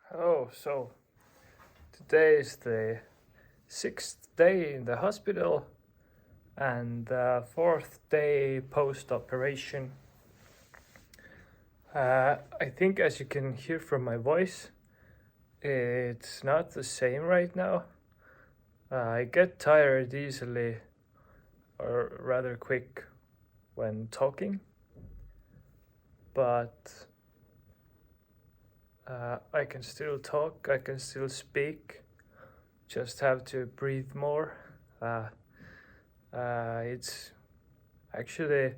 So today is the sixth day in the hospital and the fourth day post-operation. I think, as you can hear from my voice, it's not the same right now. I get tired easily, or rather quick, when talking, but I can still talk, I can still speak, just have to breathe more. It's actually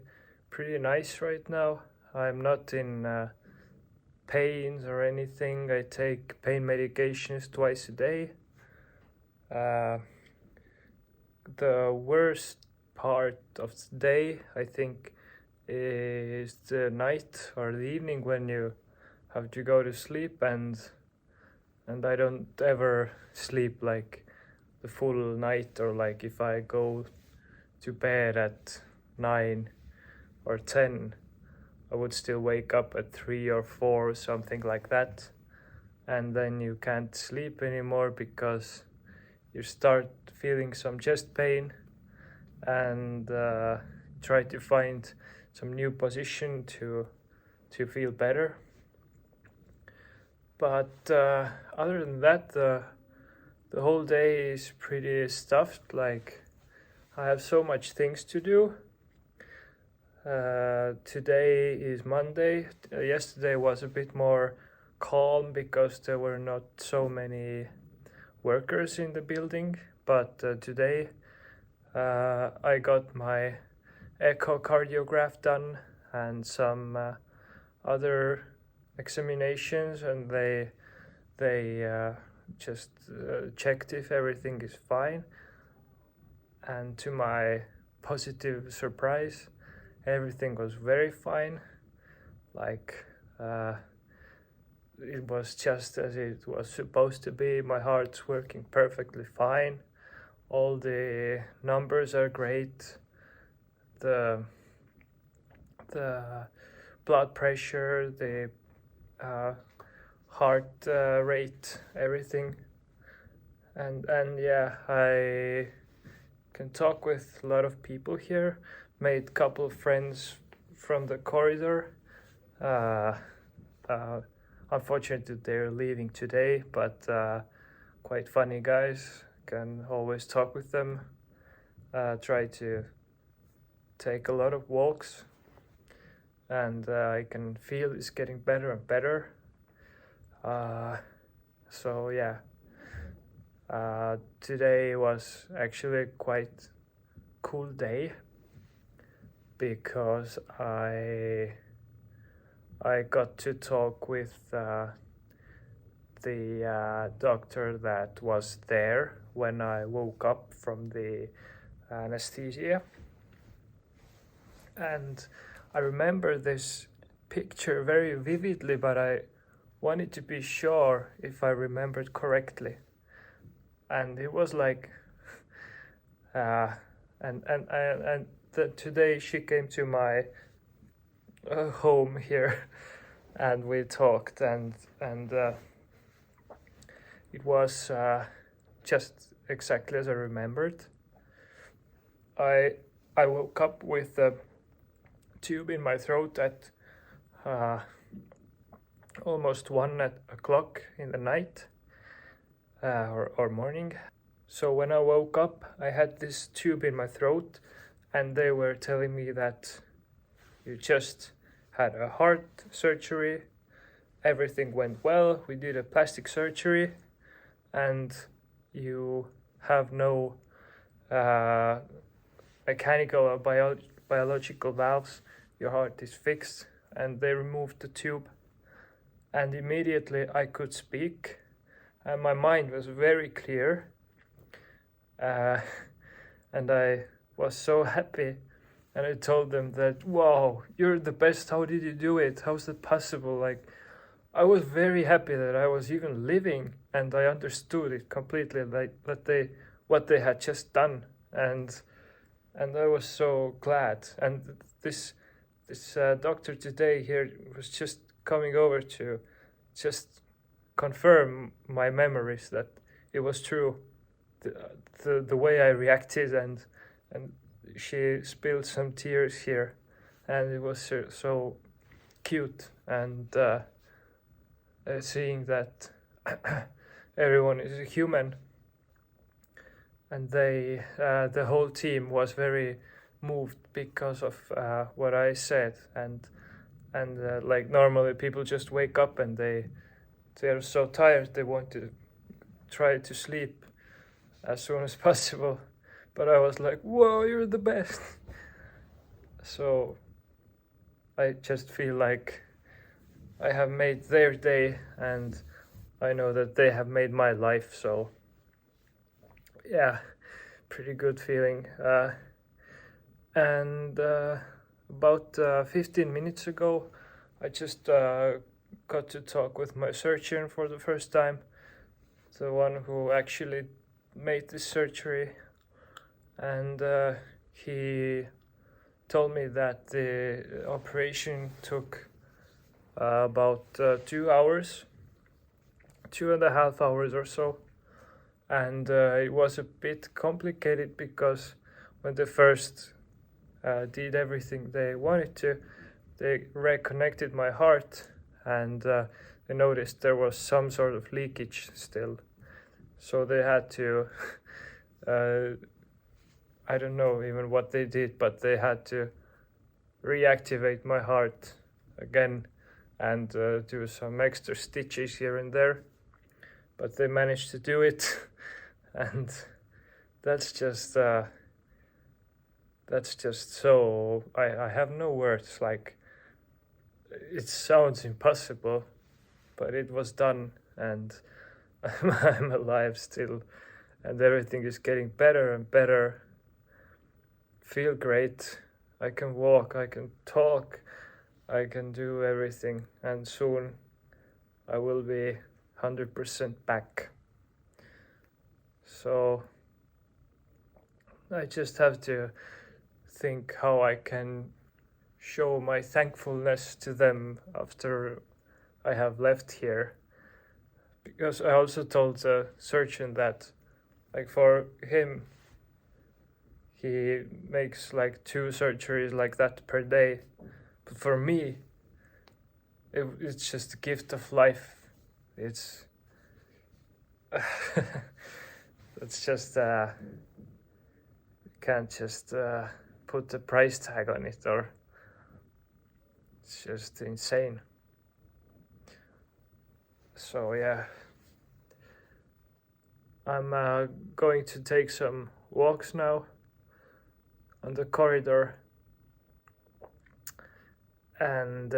pretty nice right now. I'm not in pains or anything. I take pain medications twice a day. The worst part of the day, I think, is the night or the evening when you have to go to sleep, and I don't ever sleep like the full night, or like if I go to bed at 9 or 10, I would still wake up at 3 or 4 or something like that, and then you can't sleep anymore because you start feeling some chest pain and try to find some new position to feel better. But other than that, the whole day is pretty stuffed. Like, I have so much things to do. Today is Monday. Yesterday was a bit more calm because there were not so many workers in the building. But today I got my echocardiograph done and some other examinations, and they just checked if everything is fine. And to my positive surprise, everything was very fine. Like, it was just as it was supposed to be. My heart's working perfectly fine. All the numbers are great. The blood pressure, the heart rate, everything. And yeah, I can talk with a lot of people here. Made a couple of friends from the corridor. Unfortunately, they're leaving today, but quite funny guys. Can always talk with them. Try to take a lot of walks, and I can feel it's getting better and better. So yeah, today was actually a quite cool day because I got to talk with the doctor that was there when I woke up from the anesthesia. And I remember this picture very vividly, but I wanted to be sure if I remembered correctly. And it was like, today she came to my home here, and we talked, and it was just exactly as I remembered. I woke up with a tube in my throat at almost 1 o'clock in the night or morning. So when I woke up, I had this tube in my throat, and they were telling me that you just had a heart surgery, everything went well, we did a plastic surgery, and you have no mechanical or biological valves, your heart is fixed. And they removed the tube, and immediately I could speak, and my mind was very clear, and I was so happy. And I told them that, wow, you're the best, how did you do it, how's that possible? Like, I was very happy that I was even living, and I understood it completely, like what they had just done, and I was so glad. And this doctor today here was just coming over to just confirm my memories that it was true. The way I reacted, and she spilled some tears here, and it was so cute, and seeing that everyone is a human, and the whole team was very moved because of what I said, and like normally people just wake up and they're so tired they want to try to sleep as soon as possible, but I was like, whoa, you're the best. So I just feel like I have made their day, and I know that they have made my life. So yeah, pretty good feeling. And about 15 minutes ago, I just got to talk with my surgeon for the first time, the one who actually made the surgery, and he told me that the operation took about 2 hours, 2.5 hours or so, and it was a bit complicated because when they first did everything they wanted to, they reconnected my heart, and they noticed there was some sort of leakage still, so they had to I don't know even what they did, but they had to reactivate my heart again and do some extra stitches here and there, but they managed to do it. And that's just so I have no words. Like, it sounds impossible, but it was done, and I'm alive still, and everything is getting better and better. Feel great. I can walk, I can talk, I can do everything, and soon I will be 100% back. So I just have to think how I can show my thankfulness to them after I have left here. Because I also told the surgeon that, like, for him, he makes like 2 surgeries like that per day. But for me, it's just a gift of life. It's it's just you can't just put a price tag on it, or it's just insane. So yeah, I'm going to take some walks now on the corridor, and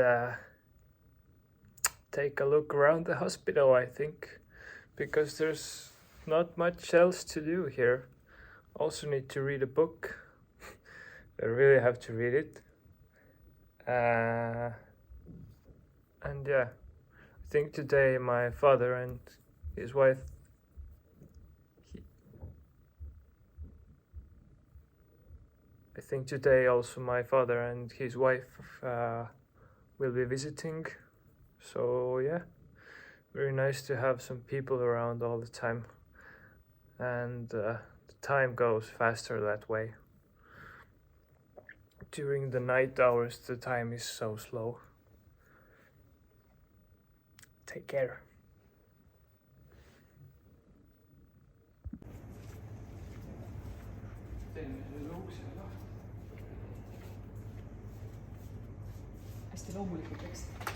take a look around the hospital, I think, because there's not much else to do here. Also need to read a book. I really have to read it. And yeah, I think today my father and his wife, I think today also my father and his wife will be visiting. So yeah, very nice to have some people around all the time, and the time goes faster that way. During the night hours the time is so slow. Take care. hästi loomulikult, eks.